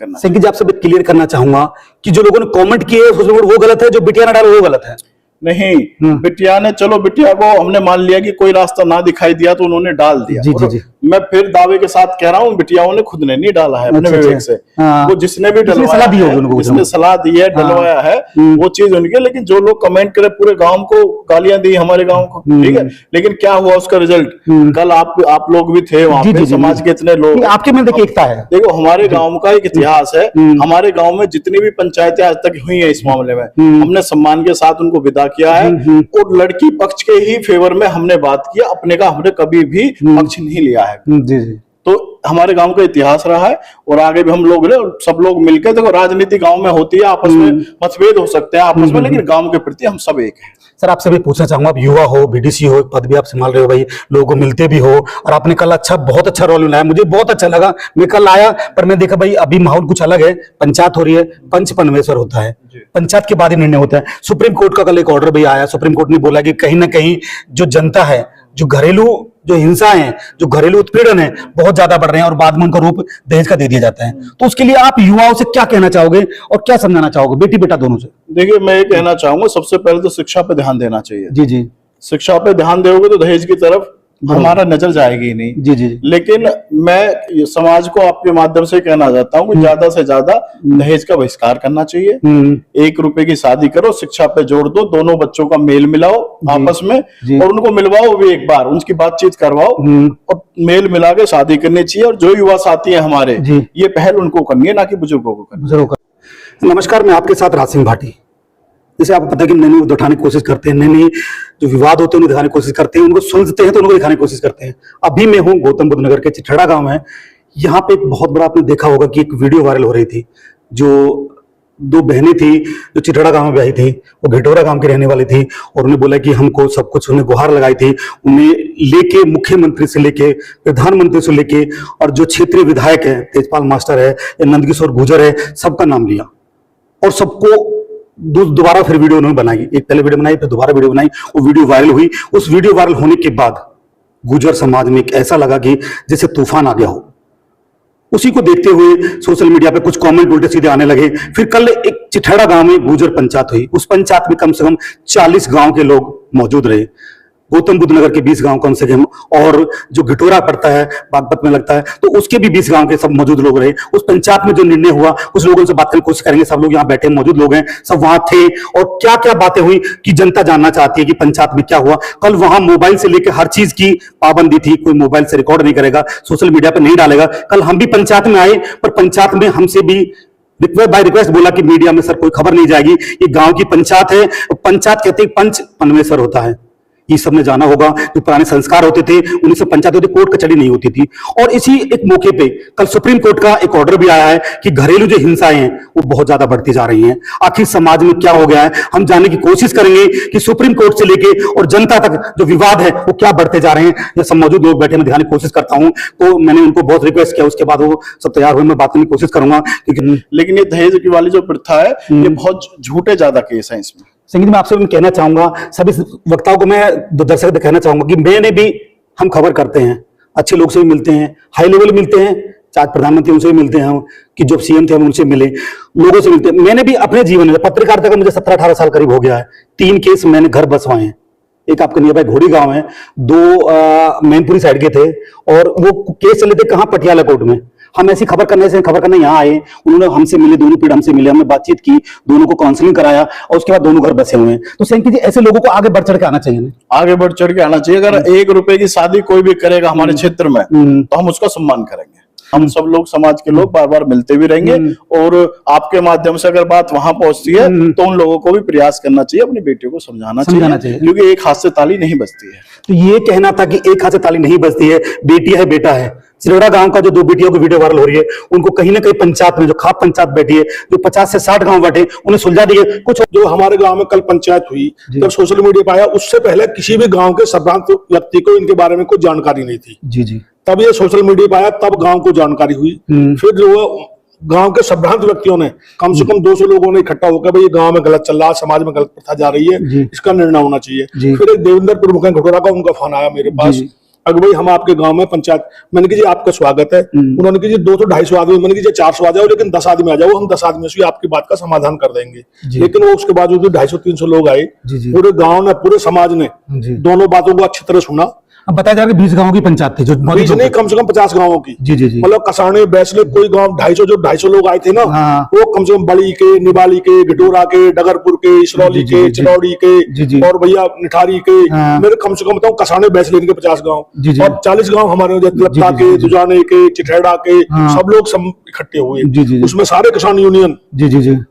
करना। संकेत जी, आपसे क्लियर करना चाहूंगा कि जो लोगों ने कमेंट किए वो गलत है, जो बिटिया ने डाला वो गलत है। नहीं, बिटिया ने, चलो बिटिया को हमने मान लिया कि कोई रास्ता ना दिखाई दिया तो उन्होंने डाल दिया। जी, जी। मैं फिर दावे के साथ कह रहा हूँ, बिटियाओं ने खुद ने नहीं डाला है अपने विवेक से। वो जिसने भी सलाह दी होगी उनको, जिसने सलाह दी है, डलवाया है, वो चीज उनकी। लेकिन जो लोग कमेंट करे, पूरे गांव को गालियां दी, हमारे गांव को, ठीक है, लेकिन क्या हुआ उसका रिजल्ट? कल आप लोग भी थे वहां पे, समाज के इतने लोग, आपके में देखिए एकता है। देखो हमारे गांव का एक इतिहास है। हमारे गांव में जितनी भी पंचायतें आज तक हुई है इस मामले में, हमने सम्मान के साथ उनको विदा किया है और लड़की पक्ष के ही फेवर में हमने बात की, अपने का हमने कभी भी पक्ष नहीं लिया है। जी जी। तो हमारे गांव का इतिहास रहा है और आगे भी हम लोग सब लोग मिलकर, देखो राजनीति गांव में होती है, आपस में मतभेद हो सकते हैं आपस में, लेकिन गांव के प्रति हम सब एक हैं। सर, आपसे भी पूछना चाहूंगा, आप युवा हो, बीडीसी हो, एक पद भी आप संभाल रहे हो भाई, लोगों को मिलते भी हो, और आपने कल बहुत अच्छा रोल निभाया, मुझे बहुत अच्छा लगा। मैं कल आया पर मैं देखा भाई अभी माहौल कुछ अलग है, पंचायत हो रही है, पंच परमेश्वर होता है, पंचायत के बाद ही निर्णय होता है। सुप्रीम कोर्ट का कल एक ऑर्डर भी आया, सुप्रीम कोर्ट ने बोला कि कहीं ना कहीं जो जनता है, जो घरेलू जो हिंसा है, जो घरेलू उत्पीड़न है, बहुत ज्यादा बढ़ रहे हैं और बाद में उनका रूप दहेज का दे दिया जाता है। तो उसके लिए आप युवाओं से क्या कहना चाहोगे और क्या समझाना चाहोगे, बेटी बेटा दोनों से? देखिए, मैं ये कहना चाहूंगा, सबसे पहले तो शिक्षा पे ध्यान देना चाहिए। जी जी। शिक्षा पे ध्यान दोगे तो दहेज की तरफ हमारा नजर जाएगी ही नहीं। जी जी। लेकिन मैं समाज को आपके माध्यम से कहना चाहता हूँ कि ज्यादा से ज्यादा दहेज का बहिष्कार करना चाहिए। 1 रुपए की शादी करो, शिक्षा पे जोड़ दो, दोनों बच्चों का मेल मिलाओ आपस में और उनको मिलवाओ भी, एक बार उनकी बातचीत करवाओ और मेल मिला के शादी करनी चाहिए। और जो युवा साथी है हमारे, ये पहल उनको करनी है, ना कि बुजुर्गों को करनी है। नमस्कार, मैं आपके साथ राज सिंह भाटी। जैसे आपको पता है कि नए मुद्दे उठाने की कोशिश करते हैं, नए जो विवाद होते हैं उन्हें दिखाने की कोशिश करते हैं, उनको सुलझते हैं तो उनको दिखाने की कोशिश करते हैं। अभी मैं हूँ गौतम बुद्ध नगर के चिठड़ा गांव है। यहाँ पे एक बहुत बड़ा, आपने देखा होगा कि एक वीडियो वायरल हो रही थी, जो 2 बहनें थी जो चिठड़ा गांव में ब्याही थी, वो घेटोरा गांव की रहने वाली थी और उन्हें बोला कि हमको सब कुछ, उन्हें गुहार लगाई थी, उन्हें लेके मुख्यमंत्री से लेके प्रधानमंत्री से लेके और जो क्षेत्रीय विधायक है, तेजपाल मास्टर है या नंदकिशोर गुर्जर है, सबका नाम लिया और सबको दोबारा फिर वीडियो उन्होंने बनाई। एक पहले वीडियो बनाई, फिर दोबारा वीडियो बनाई, वो वीडियो वायरल हुई। उस वीडियो वायरल होने के बाद गुर्जर समाज में ऐसा लगा कि जैसे तूफान आ गया हो। उसी को देखते हुए सोशल मीडिया पे कुछ कमेंट उल्टे सीधे आने लगे। फिर कल एक चिठड़ा गांव में गुर्जर पंचायत हुई, उस पंचायत में कम से कम 40 गांव के लोग मौजूद रहे। गौतम बुद्ध नगर के 20 गांव कम से कम, और जो घिटोरा पड़ता है बागपत में लगता है, तो उसके भी 20 गांव के सब मौजूद लोग रहे। उस पंचायत में जो निर्णय हुआ, कुछ लोगों से बात करने की कोशिश करेंगे। सब लोग यहाँ बैठे मौजूद लोग हैं, सब वहां थे और क्या क्या बातें हुई कि जनता जानना चाहती है कि पंचायत में क्या हुआ। कल वहां मोबाइल से लेकर हर चीज की पाबंदी थी, कोई मोबाइल से रिकॉर्ड नहीं करेगा, सोशल मीडिया पर नहीं डालेगा। कल हम भी पंचायत में आए, पर पंचायत में हमसे भी बाय रिक्वेस्ट बोला कि मीडिया में सर कोई खबर नहीं जाएगी, ये गांव की पंचायत है। पंचायत कहते हैं पंच परमेश्वर होता है, ये सबने जाना होगा। जो पुराने संस्कार होते थे, उन्हीं से पंचायत होती, कोर्ट कचहरी नहीं होती थी। और इसी एक मौके पे कल सुप्रीम कोर्ट का एक ऑर्डर भी आया है कि घरेलू जो हिंसाएं हैं वो बहुत ज्यादा बढ़ती जा रही हैं। आखिर समाज में क्या हो गया है, हम जानने की कोशिश करेंगे कि सुप्रीम कोर्ट से लेके और जनता तक जो विवाद है वो क्या बढ़ते जा रहे हैं। ये सब मौजूद लोग बैठे, मैं दिखाने की कोशिश करता हूँ। तो मैंने उनको बहुत रिक्वेस्ट किया, उसके बाद वो सब तैयार हुए, मैं बात करने की कोशिश करूंगा। लेकिन ये दहेज की वाली जो प्रथा है, ये बहुत झूठे ज्यादा केस है इसमें। संगीत, मैं आपसे कहना चाहूंगा, सभी वक्ताओं को मैं दर्शक कहना चाहूंगा कि मैंने भी, हम खबर करते हैं, अच्छे लोग से भी मिलते हैं, हाई लेवल मिलते हैं, चाहे प्रधानमंत्री उनसे भी मिलते हैं, हम कि जो सीएम थे हम उनसे मिले, लोगों से मिलते हैं। मैंने भी अपने जीवन में, पत्रकारिता का मुझे 17-18 साल करीब हो गया है, 3 केस मैंने घर बसवाए हैं। एक आपके नियर बाय घोड़ी गांव है, 2 मैनपुरी साइड के थे और वो केस चले थे कहाँ, पटियाला कोर्ट में। हम ऐसी खबर करने यहाँ आए, उन्होंने हमसे मिले, दोनों पीढ़ हमसे मिले, हमने बातचीत की, दोनों को काउंसलिंग कराया और उसके बाद दोनों घर बसे हुए हैं। तो संकेत जी, ऐसे लोगों को आगे बढ़ चढ़ के आना चाहिए ना? आगे बढ़ चढ़ के आना चाहिए। अगर 1 रुपए की शादी कोई भी करेगा हमारे क्षेत्र में, तो हम उसका सम्मान करेंगे। हम सब लोग, समाज के लोग बार बार मिलते भी रहेंगे और आपके माध्यम से अगर बात वहां पहुंचती है तो उन लोगों को भी प्रयास करना चाहिए, अपनी बेटियों को समझाना चाहिए, क्योंकि एक हाथ से ताली नहीं बजती है। तो ये कहना था कि एक हाथ से ताली नहीं बजती है, बेटी है बेटा है। चिरौड़ा गांव का जो 2 बेटियों की वीडियो वायरल हो रही है, उनको कहीं ना कहीं पंचायत में, जो खाप पंचायत बैठी है, जो 50 से 60 गांव बैठे, उन्हें सुलझा दिए। कुछ जो हमारे गांव में कल पंचायत हुई, जब सोशल मीडिया पर आया, उससे पहले किसी भी गांव के संभ्रांत व्यक्ति को इनके बारे में कोई जानकारी नहीं थी। जी जी। तब ये सोशल मीडिया पर आया, तब गांव को जानकारी हुई। फिर जो गांव के संभ्रांत व्यक्तियों ने, कम से कम 200 लोगों ने इकट्ठा होकर, भाई ये गांव में गलत चल रहा है, समाज में गलत प्रथा जा रही है, इसका निर्णय होना चाहिए। फिर एक देवेंद्र प्रमुख घटोरा का, उनका फोन आया मेरे पास, अगर भाई हम आपके गांव में पंचायत, मैंने कहा जी आपका स्वागत है, उन्होंने कहा जी 200-250 आदमी, मैंने कहा जी 400 आ जाओ लेकिन 10 आदमी आ जाओ, हम 10 आदमी से आपकी बात का समाधान कर देंगे। लेकिन वो उसके बाद जो 250-300 लोग आए, पूरे गांव ने, पूरे समाज ने दोनों बातों को अच्छी तरह सुना। अब बताया जा रहा है 20 गांव की पंचायत थी जो बीच नहीं, कम से कम 50 गांवों की। जी जी जी। मतलब कसाने, बैसले, कोई गांव 250 लोग आए थे ना, हाँ। वो कम से कम बड़ी के, निबाली के, गडोरा के, डगरपुर के, इसरौली के, चिलौड़ी के और भैया निठारी के, मेरे कम से कम बताऊं कसाने बैसले के 50 गांव और 40 गांव हमारे लत्ता के, दुजाने के, चिठेड़ा के, सब लोग सब इकट्ठे हुए। उसमें सारे किसान यूनियन,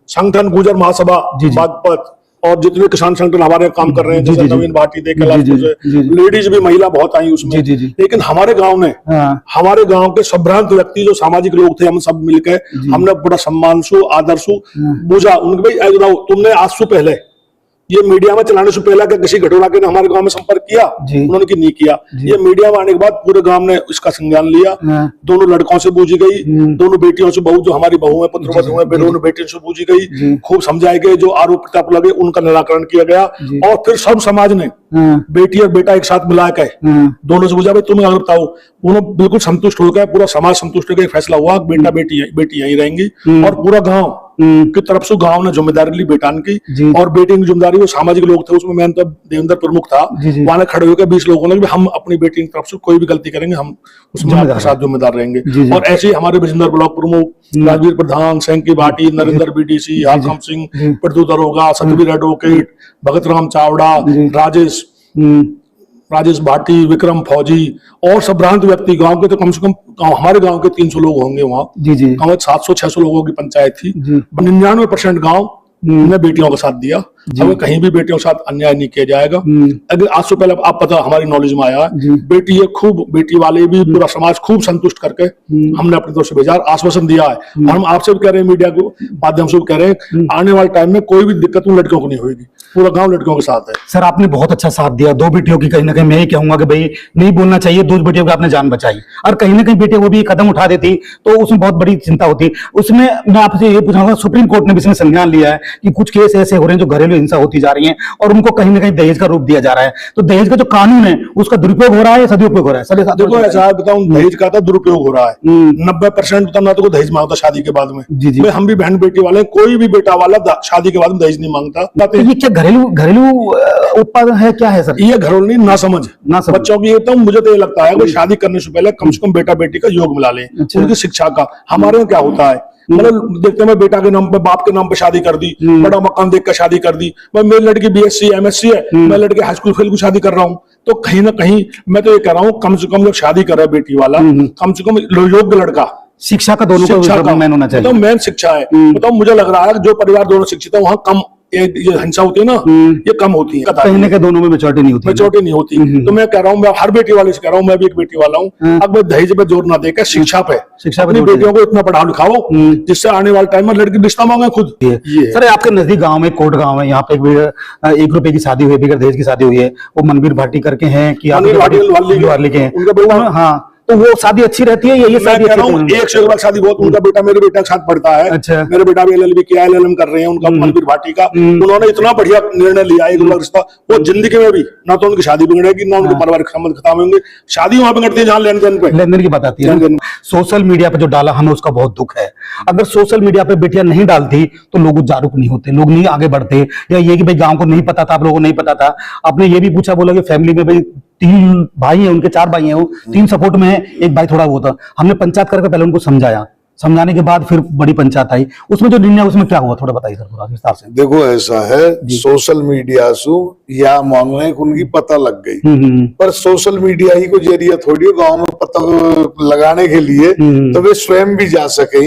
संगठन, गुर्जर महासभा, बागपत और जितने किसान संगठन हमारे काम कर रहे हैं, जैसे नवीन भाटी देखे, लेडीज भी, महिला बहुत आई उसमें। लेकिन हमारे गांव ने, हमारे गांव के संभ्रांत व्यक्ति जो सामाजिक लोग थे, हम सब मिलकर हमने बड़ा सम्मान सु, आदर सु बुझा उनके, भाई तुमने आज से पहले ये मीडिया में चलाने से पहले क्या किसी घटोरा के ने हमारे गांव में संपर्क किया? उन्होंने कि नहीं किया। ये मीडिया में आने के बाद पूरे गांव ने इसका संज्ञान लिया। दोनों लड़कों से पूछी गई, दोनों बेटियों से, बहू जो हमारी बहू है, पुत्रवधू है, दोनों बेटियों से पूछी गई, खूब समझाए गए, जो आरोप प्रत्यारोप लगे उनका निराकरण किया गया। और फिर सब समाज ने बेटी और बेटा एक साथ मिला के दोनों से पूछा भाई तुम्हें अगर बताओ, उन्होंने बिल्कुल संतुष्ट हो गया, पूरा समाज संतुष्ट हो गया, फैसला हुआ बेटा बेटी यहीं रहेंगी। और पूरा गांव की तरफ से गांव ने जिम्मेदारी ली बेटान की, और बेटी की जिम्मेदारी वो सामाजिक लोग थे, उसमें मैं तो देवेंद्र प्रमुख था, वहां खड़े होकर 20 लोगों ने हम अपनी बेटी की तरफ से कोई भी गलती करेंगे हम उसमें आपके साथ जिम्मेदार रहेंगे। और ऐसे ही हमारे बिजनौर ब्लॉक प्रमुख राजवीर प्रधान, सैंकी भाटी, नरेंद्र बीडीसी, हाकम सिंह, प्रद्युत दरोगा, सतवीर एडवोकेट, भगत राम चावड़ा, राजेश भाटी, विक्रम फौजी और संभ्रांत व्यक्ति गांव के, तो कम से कम हमारे गांव के 300 लोग होंगे वहां। गांव में 700-600 लोगों की पंचायत थी। 99% गांव ने बेटियों का साथ दिया। हमें कहीं भी बेटियों के साथ अन्याय नहीं किया जाएगा। अगर आज से पहले आप पता हमारी नॉलेज में आया बेटी ये खूब, बेटी वाले भी पूरा समाज खूब संतुष्ट करके हमने अपनी तरफ से भेजा, आश्वासन दिया है। और हम आपसे भी कह रहे हैं, मीडिया के माध्यम से भी कह रहे हैं, आने वाले टाइम में कोई भी दिक्कत उन लड़कियों को नहीं होगी, पूरा गांव लड़कियों के साथ है। सर आपने बहुत अच्छा साथ दिया, 2 बेटियों की कहीं ना कहीं मैं ही कहूंगा कि भाई नहीं बोलना चाहिए, 2 बेटियों की आपने जान बचाई, और कहीं ना कहीं बेटियां वो भी कदम उठा देती तो उसमें बहुत बड़ी चिंता होती। उसमें मैं आपसे ये पूछूंगा, सुप्रीम कोर्ट ने भी इसमें संज्ञान लिया है कि कुछ केस ऐसे हो रहे हैं जो घरेलू हिंसा होती जा रही है और उनको कहीं ना कहीं दहेज का रूप दिया जा रहा है, तो दहेज का जो कानून है उसका दुरुपयोग हो रहा है या सदुपयोग हो रहा है? देखो ऐसा बताऊं, दहेज का तो दुरुपयोग हो रहा है। 90% ना तो दहेज मांगता शादी के बाद में। हम भी बहन बेटी वाले, कोई भी बेटा वाला शादी के बाद में दहेज नहीं मांगता। तो ये क्या घरेलू उत्पादन है, क्या है सर? ये घरेलू नहीं, ना समझ बच्चों की। तो मुझे तो ये लगता है कि शादी करने से पहले कम से कम बेटा बेटी का योग मिला ले, उनकी शिक्षा का। हमारे यहाँ क्या होता है, मतलब देखते हैं बेटा के नाम पे, बाप के नाम पे शादी कर दी, बड़ा मकान देख कर शादी कर दी। मेरी लड़की BSc MSc है, मैं लड़के हाई स्कूल फेल को शादी कर रहा हूँ। तो कहीं ना कहीं मैं तो ये कह रहा हूँ, कम से कम जब शादी कर रहा है बेटी वाला, कम से कम योग्य लड़का, शिक्षा का दोनों का मेन होना चाहिए। तो मेन शिक्षा है। बताओ मुझे लग रहा है जो परिवार दोनों शिक्षित है वहाँ कम ये हिंसा होती है ना, ये कम होती है। कहीं ना कहीं दोनों में मेच्योरिटी नहीं होती। तो मैं कह रहा हूँ, मैं हर बेटी वाले से कह रहा हूँ, मैं भी एक बेटी वाला हूँ। अब मैं दहेज पे जोर ना देकर शिक्षा पे अपनी बेटियों को इतना पढ़ाओ लिखाओ जिससे आने वाले टाइम में लड़की रिश्ता मांगे खुद। सर आपके नजदीक गांव में, कोट गांव है, यहाँ पे 1 रुपए की शादी हुई, बगैर दहेज की शादी हुई है, वो मनवीर भाटी करके हैं कि वार्ली के हैं। हाँ, तो वो शादी अच्छी रहती है? ये शादी एक से एक शादी बहुत, उनका बेटा मेरे बेटा के साथ पढ़ता है। अच्छा। मेरे बेटा भी LLB किया, LLM कर रहे हैं, उनका मनवीर भाटी का। उन्होंने इतना बढ़िया निर्णय लिया एक रिश्ता, वो जिंदगी में भी ना तो उनकी शादी बिगड़ेगी, ना उनके पारिवारिक संबंध खत्म होंगे। शादी वहां पे करती है जहाँ लेन देन की बात आती है। सोशल मीडिया पे जो डाला, हमें उसका बहुत दुख है। अगर सोशल मीडिया पे बेटियां नहीं डालती तो लोग जागरूक नहीं होते, लोग नहीं आगे बढ़ते। या ये कि भाई गांव को नहीं पता था, आप लोगों को नहीं पता था। आपने ये भी पूछा, बोला कि फैमिली में भाई 3 भाई हैं, उनके 4 भाई हैं, वो 3 सपोर्ट में है, एक भाई थोड़ा वो था। हमने पंचायत करके पहले उनको समझाया, समझाने के बाद फिर बड़ी पंचायत आई। उसमें जो निर्णय, उसमें क्या हुआ थोड़ा बताइए सर, थोड़ा विस्तार से। देखो ऐसा है, सोशल मीडिया से या मांगने उनकी पता लग गई, पर सोशल मीडिया ही को जरिया थोड़ी गांव में पता लगाने के लिए तो वे स्वयं भी जा सके।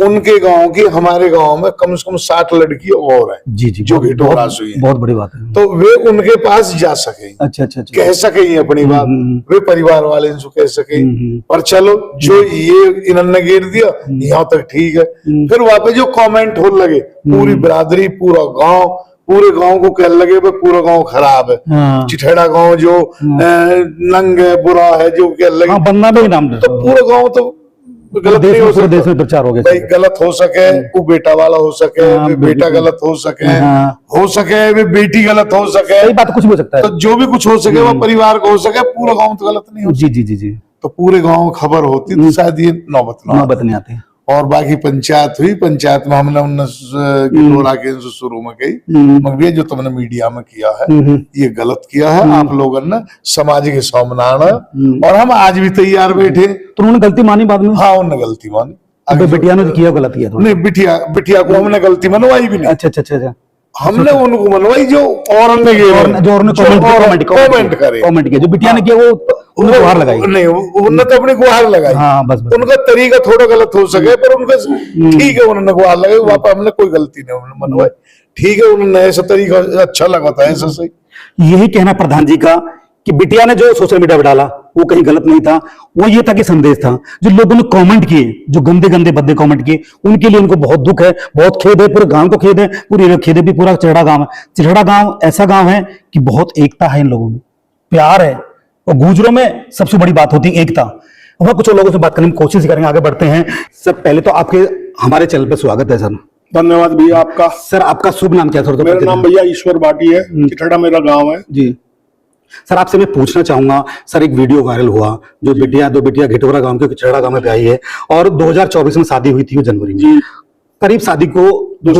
उनके गांव की हमारे गांव में कम से कम 60 लड़की और है जो घिटोरा सुई है, बहुत बड़ी बात है। तो वे उनके पास जा सके, अच्छा, कह सके अपनी बात, वे परिवार वाले इनसे कह सके। पर चलो जो ये इन्होंने गिर दिया यहाँ तक ठीक है। फिर वहां पे जो कमेंट हो लगे, पूरी बिरादरी, पूरा गांव, पूरे गांव को कहने लगे पूरा गांव खराब है, चिठेड़ा गांव जो नंग है, बुरा है, जो कहने लगे बन्ना भी नाम, तो पूरा गांव तो गलत नहीं हो पूरे देश सकता में प्रचार हो गया। भाई, गलत हो सके वो बेटा वाला हो सके, वे बेटा गलत हो सके, हो सके वे बेटी गलत हो सके, सही बात, कुछ भी हो सकता है। तो जो भी कुछ हो सके वो परिवार को हो सके, पूरा गांव तो गलत नहीं हो। जी जी जी जी, तो पूरे गांव में खबर होती तो शायद ये नौबत ना आती। नौबत नहीं आती। और बाकी पंचायत हुई, पंचायत में हमने 19 गिटोरा के शुरू में कही, मगर ये जो तुमने मीडिया में किया है ये गलत किया है। आप लोगों ने सामाजिक स्वाभिमान है और हम आज भी तैयार बैठे। तो उन्होंने गलती मानी बाद में? हाँ, उन्होंने गलती मानी। अबे बिटिया ने किया, गलत किया थोड़ा। नहीं, बिटिया बिटिया को हमने गलती मनवाई भी नहीं। अच्छा अच्छा अच्छा अच्छा, हमने उनको मनवाई जो और ने कमेंट करे, कमेंट किया, जो बिटिया ने किया वो उन्होंने गुहार लगाई। नहीं, उन्होंने तो अपनी गुहार लगाई। हाँ बस बस। उनका तरीका थोड़ा गलत हो सके पर उनका ठीक है, उन्होंने गुहार लगाई, वहां पर हमने कोई गलती नहीं उन्होंने मनवाई। ठीक है, उन्होंने ऐसा तरीका अच्छा लगा था, ऐसा सही। यही कहना प्रधान जी का कि बिटिया ने जो सोशल मीडिया पे डाला वो कहीं गलत नहीं था, वो ये था कि संदेश था। जो लोगों ने कमेंट किए, जो गंदे गंदे भद्दे कमेंट किए, उनके लिए उनको बहुत दुख है, बहुत खेद है, पूरे गांव को खेद है, पूरी खेद है भी, पूरा चिरहड़ा गांव है। चिरहड़ा गांव ऐसा गांव है कि बहुत एकता है इन लोगों में, प्यार है, और गुजरों में सबसे बड़ी बात होती है एकता। वह कुछ और लोगों से बात करने की कोशिश करेंगे, आगे बढ़ते हैं। सर पहले तो आपके हमारे चैनल पे स्वागत है सर। धन्यवाद भैया आपका। सर आपका शुभ नाम क्या सर? मेरा नाम भैया ईश्वर भाटी है, चिठड़ा मेरा गांव है जी। सर आपसे मैं पूछना चाहूंगा, सर एक वीडियो वायरल हुआ जो दो बिटिया घिटोरा गांव के चिरहड़ा गांव में आई है, और 2024 में शादी हुई थी वो जनवरी में, करीब शादी को 2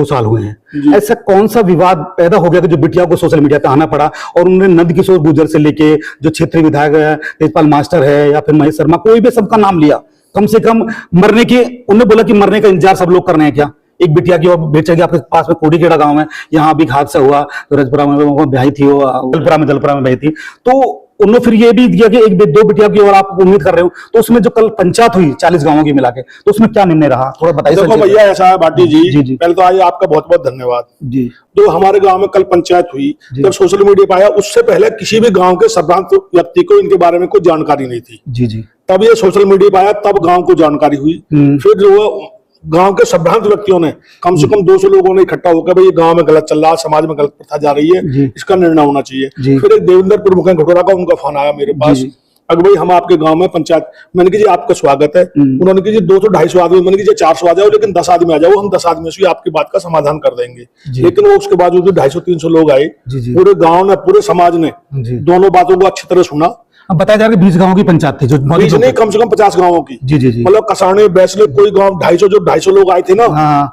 साल हुए हैं। ऐसा कौन सा विवाद पैदा हो गया कि जो बिटिया को सोशल मीडिया पे आना पड़ा, और उन्होंने नंदकिशोर गुर्जर से लेके जो क्षेत्रीय विधायक है, तेजपाल मास्टर है या फिर महेश शर्मा, कोई भी सबका नाम लिया, कम से कम मरने के, उन्होंने बोला कि मरने का इंतजार सब लोग कर रहे हैं क्या? एक बिटिया की और बेचा गया आपके पास में कोडीखेड़ा गांव है, यहाँ भी हादसा हुआ, तो रजपुरा में ब्याही थी, वो दलपुरा में ब्याही थी, तो उन्होंने फिर ये भी दिया कि एक दो बिटिया की और आप उम्मीद कर रहे हो, तो उसमें जो कल पंचायत हुई 40 गांवों की मिला के, तो उसमें क्या निर्णय रहा, थोड़ा बताइए। देखो भैया ऐसा है भाटी जी, पहले तो आइए आपका बहुत बहुत धन्यवाद जी। जो हमारे गांव में कल पंचायत हुई, जब सोशल मीडिया पर आया, उससे पहले किसी भी गांव के संभ्रांत व्यक्ति को इनके बारे में कोई जानकारी नहीं थी जी जी। तब ये सोशल मीडिया पर आया, तब गांव को जानकारी हुई। फिर जो गांव के संभ्रांत व्यक्तियों ने, कम से कम 200 लोगों ने इकट्ठा होकर भाई ये गांव में गलत चल रहा है, समाज में गलत प्रथा जा रही है, इसका निर्णय होना चाहिए। फिर एक देवेंद्र प्रमुख घटोरा का उनका फोन आया मेरे पास, अगर भाई हम आपके गांव में पंचायत, मैंने कहा जी आपका स्वागत है। उन्होंने कहा जी 200-250 आदमी, मैंने कहा जी 400 आ जाओ, लेकिन 10 आदमी आ जाओ, हम 10 आदमी से आपकी बात का समाधान कर देंगे। लेकिन वो उसके बाद 250-300 लोग आए, पूरे गाँव ने, पूरे समाज ने दोनों बातों को अच्छी तरह सुना। अब बताया जा रहा है 20 गांवों की पंचायत थी, जो बीच नहीं, कम से कम 50 गांवों की। जी जी जी। मतलब कसाने, बैसले, कोई गांव 250 लोग आए थे ना,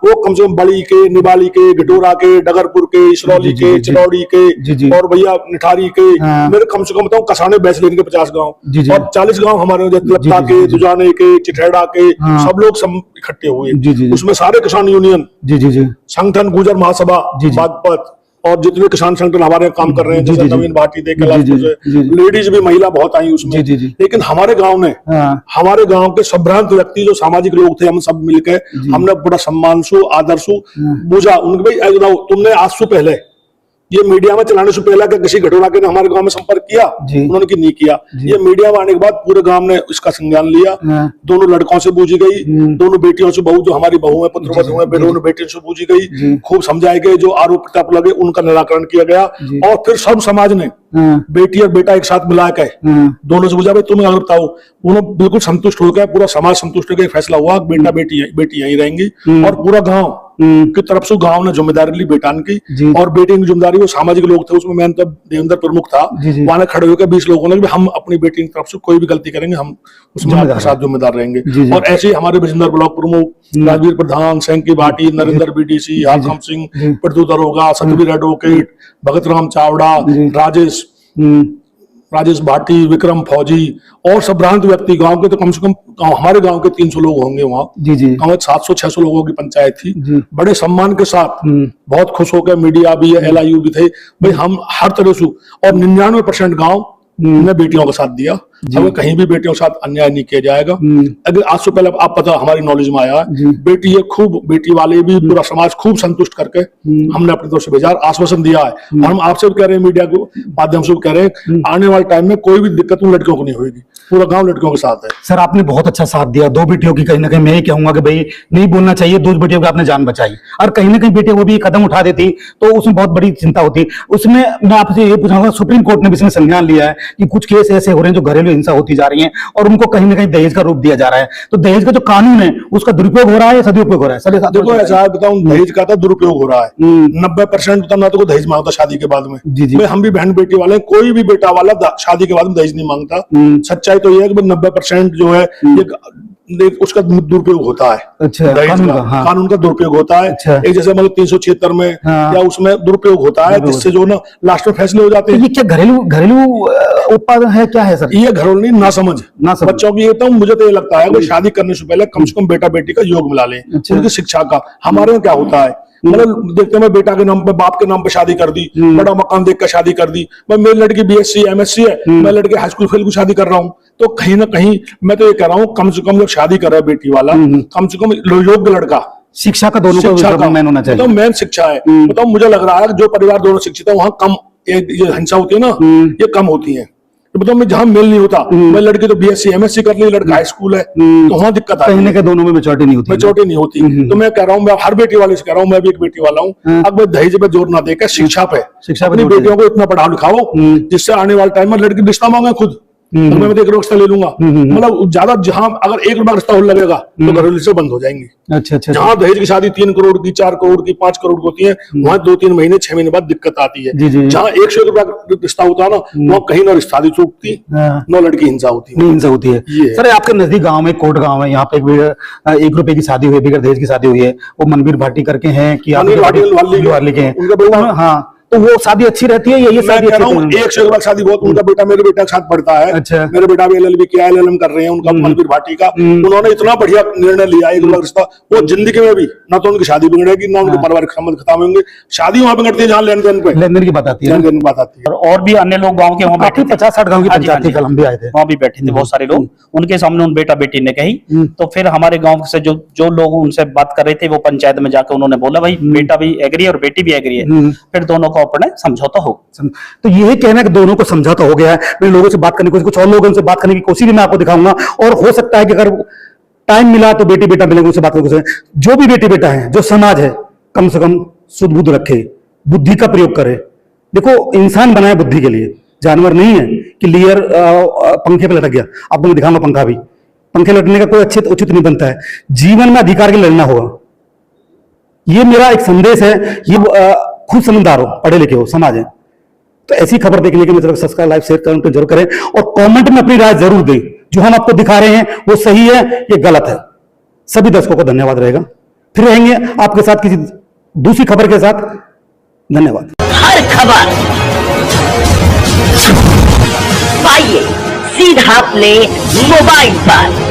वो कम से कम बड़ी के, निबाली के, घटोरा के, डगरपुर के, इसरौली के, चिनौड़ी के, और भैया निठारी के, मेरे कम से कम बताऊं कसाने, बैसले के 50 गाँव, और 40 गाँव हमारे तिलकता के, दुजाने के, चिठेड़ा के, सब लोग सब इकट्ठे हुए। उसमें सारे किसान यूनियन, संगठन, गुर्जर महासभा, बागपत, और जितने किसान संगठन हमारे काम कर रहे हैं, जैसे नवीन भाटी थे, लेडीज भी, महिला बहुत आई उसमें। लेकिन हमारे गांव ने, हमारे गांव के संभ्रांत व्यक्ति जो सामाजिक लोग थे, हम सब मिलकर हमने बड़ा सम्मान सु, आदर सु बुझा उनके, भाई तुमने आज से पहले ये मीडिया में चलाने से पहले क्या किसी घटोरा के ने हमारे गांव में संपर्क किया? उन्होंने कि नहीं किया। ये मीडिया में आने के बाद पूरे गांव ने इसका संज्ञान लिया। दोनों लड़कों से पूछी गई, दोनों बेटियों से, बहू जो हमारी बहू है, पुत्रवधू है, दोनों बेटियों से पूछी गई, खूब समझाए गए, जो आरोप प्रत्यारोप लगे उनका निराकरण किया गया। और फिर सब समाज ने बेटी और बेटा एक साथ मिला के दोनों से पूछा भाई तुम्हें अगर बताओ, उन्होंने बिल्कुल संतुष्ट होकर, पूरा समाज संतुष्ट होकर फैसला हुआ बेटा बेटी यहीं रहेंगी, और पूरा गाँव की तरफ से गांव ने जिम्मेदारी ली बेटान की, और बेटी की जिम्मेदारी, वो सामाजिक लोग थे उसमें, मैं तो देवेंद्र प्रमुख था, वहां खड़े होकर 20 लोगों ने हम अपनी बेटी की तरफ से कोई भी गलती करेंगे हम उसमें आपके साथ जिम्मेदार रहेंगे। और ऐसे ही हमारे बिजनर ब्लॉक प्रमुख राजवीर प्रधान, सैंकी भाटी, नरेंद्र बीडीसी, हाकम सिंह, प्रदू दरोगा, सतवीर एडवोकेट, भगत राम चावड़ा, राजेश भाटी, विक्रम फौजी, और संभ्रांत व्यक्ति गांव के, तो कम से कम हमारे गांव के 300 लोग होंगे वहाँ। गांव में 700-600 लोगों की पंचायत थी। बड़े सम्मान के साथ, बहुत खुश होकर, मीडिया भी, LIU भी थे, भाई हम हर तरह से, और 99% गाँव ने बेटियों का साथ दिया। हमें कहीं भी बेटियों के साथ अन्याय नहीं किया जाएगा। अगर आज से पहले आप पता हमारी नॉलेज में आया बेटी ये खूब, बेटी वाले भी, पूरा समाज खूब संतुष्ट करके हमने अपनी तरफ से भेजा, आश्वासन दिया है। और हम आपसे भी कह रहे हैं, मीडिया के माध्यम से भी कह रहे हैं, आने वाले टाइम में कोई भी दिक्कत उन लड़कियों को नहीं होगी, पूरा गांव लड़कियों के साथ है। सर आपने बहुत अच्छा साथ दिया, 2 बेटियों की, कहीं ना कहीं मैं ही कहूंगा कि भाई नहीं बोलना चाहिए, 2 बेटियों की आपने जान बचाई, और कहीं ना कहीं बेटियां वो भी कदम उठा देती तो उसमें बहुत बड़ी चिंता होती। उसमें मैं आपसे ये पूछूंगा, सुप्रीम कोर्ट ने भी इसमें संज्ञान लिया है कि कुछ केस ऐसे हो रहे हैं जो घरेलू घरेलू हिंसा होती जा रही है और उनको कहीं ना कहीं दहेज का रूप दिया जा रहा है। तो दहेज का जो कानून है उसका दुरुपयोग हो रहा है या सदुपयोग हो रहा है? सर देखो ऐसा बताऊं, दहेज का तो दुरुपयोग हो रहा है। 90% तो ना तो कोई दहेज मांगता शादी के बाद में। जी जी। भाई हम भी बहन बेटी वाले, कोई भी बेटा वाला शादी के बाद में दहेज नहीं मांगता। सच्चाई तो ये है कि 90% जो है ये उसका दुरुपयोग होता है। अच्छा, दहेज कानून का, का, हाँ। कानून का दुरुपयोग होता है। अच्छा। एक जैसे मतलब 376 में हाँ। या उसमें दुरुपयोग होता है, जिससे जो ना लास्ट में फैसले हो जाते तो हैं। ये क्या घरेलू घरेलू उत्पाद है, क्या है सर? ये घरों नहीं ना समझ नासमझ। बच्चों की। ये तो मुझे तो ये लगता है कि शादी करने से पहले कम से कम बेटा बेटी का योग मिला लें, अच्छा। उनकी शिक्षा का। हमारे यहाँ क्या होता है, मतलब देखते हैं, मैं बेटा के नाम पे बाप के नाम पे शादी कर दी, बड़ा मकान देख कर शादी कर दी। मैं मेरी लड़की BSc MSc है, मैं लड़के हाई स्कूल फेल को शादी कर रहा हूँ। तो कहीं ना कहीं मैं तो ये कह रहा हूँ, कम से कम जब शादी कर रहा है बेटी वाला, कम से कम योग्य लड़का, शिक्षा का दोनों शिक्षा का का मैन होना चाहिए। तो मेन शिक्षा है। बताओ, मुझे लग रहा है कि जो परिवार दोनों शिक्षित है वहां कम ये हिंसा होती है ना, ये कम होती है। तो बताओ, मैं जहां मेल नहीं होता, मैं लड़की तो BSc MSc कर ली, लड़का हाई स्कूल है, तो वहां दिक्कत आती कहीं ना है, कहीं दोनों में मैच्योरिटी नहीं होती। मैच्योरिटी नहीं होती। तो मैं कह रहा हूँ, मैं हर बेटी वाले से कह रहा हूँ, मैं भी एक बेटी वाला हूँ, अब मैं दहेज पे जोर ना देकर शिक्षा पे अपनी जोर बेटियों को इतना पढ़ाओ लिखाओ जिससे आने वाले टाइम में लड़की रिश्ता मांगे खुद। तो मैं 1 रिश्ता ले लूंगा, मतलब ज्यादा, जहां अगर 1 रुपया रिश्ता हो लगेगा तो घरेलू से बंद हो जाएंगे। अच्छा अच्छा। जहां दहेज की शादी 3 करोड़ की, 4 करोड़ की, 5 करोड़ की होती है, वहां 2-3 महीने 6 महीने बाद दिक्कत आती है। जी, जी। जहां 1 से 1 रुपया रिश्ता होता है ना, वहां कहीं ना शादी चूकती, हाँ। न लड़की हिंसा होती है। नहीं हिंसा होती है। ये है। सर आपके नजदीक गांव में कोट गांव है, यहाँ पे 1 रुपए की शादी हुई है, बगैर दहेज की शादी हुई है, वो मनवीर भाटी करके हैं कि मनवीर भाटी वाली के हैं उनका बेटा। हाँ, तो वो शादी अच्छी रहती है या ये मैं शादी कह अच्छी रहा हूँ, रहती है? 1 से 1 बार शादी बहुत, उनका बेटा मेरे बेटा के साथ पढ़ता है। अच्छा। मेरे बेटा भी LLB किया, LLM कर रहे हैं, उनका मनवीर भाटी का। उन्होंने इतना बढ़िया निर्णय लिया, 1 रुपया रिश्ता, वो जिंदगी में भी ना तो उनकी शादी बिगड़ेगी, ना उनके पारिवारिक संबंध खत्म होंगे। शादी वहां पे करती है जहाँ लेन देन पे, लेन देन की बात आती है। लेन देन की बात आती है। और भी अन्य लोग गांव के वहां बैठे थे, 50-60 गांव की हाँ जी, पंचायत थी, कल हम भी आए थे। वहां भी बैठे थे बहुत सारे लोग, उनके सामने उन बेटा बेटी ने कही। तो फिर हमारे गांव से जो लोग उनसे बात कर रहे थे, वो पंचायत में जाकर उन्होंने बोला, भाई बेटा भी एग्री है और बेटी भी एग्री है, फिर दोनों का अपने समझौता हो। तो यही कहना है कि दोनों को समझौता हो गया है। मैं लोगों से बात करने की कोशिश, कुछ और लोगों से बात करने की कोशिश भी मैं आपको दिखाऊंगा, और हो सकता है कि अगर टाइम मिला तो बेटी बेटा मिलेंगे, उनसे बात करने की। जो भी बेटी बेटा है, जो समाज है, कम से कम शुद्ध बुद्ध रखे, बुद्धि का प्रयोग करे। देखो, इंसान बनाया बुद्धि के लिए, जानवर नहीं है कि लेयर पंखे पे लटक गया। आपको मैं दिखाऊंगा पंखा भी, पंखे लटकने का कोई उचित नहीं बनता है। जीवन में अधिकार के लिए लड़ना होगा। ये मेरा एक संदेश है। ये खुद समझदार हो, पढ़े लिखे हो, समाज है। तो ऐसी खबर देखने के लिए सब्सक्राइब, लाइक, शेयर करें, तो जरूर करें, और कमेंट में अपनी राय जरूर दें। जो हम आपको दिखा रहे हैं वो सही है, ये गलत है। सभी दर्शकों को धन्यवाद रहेगा। फिर रहेंगे आपके साथ किसी दूसरी खबर के साथ। धन्यवाद। हर खबर पाइए सीधा अपने मोबाइल पर।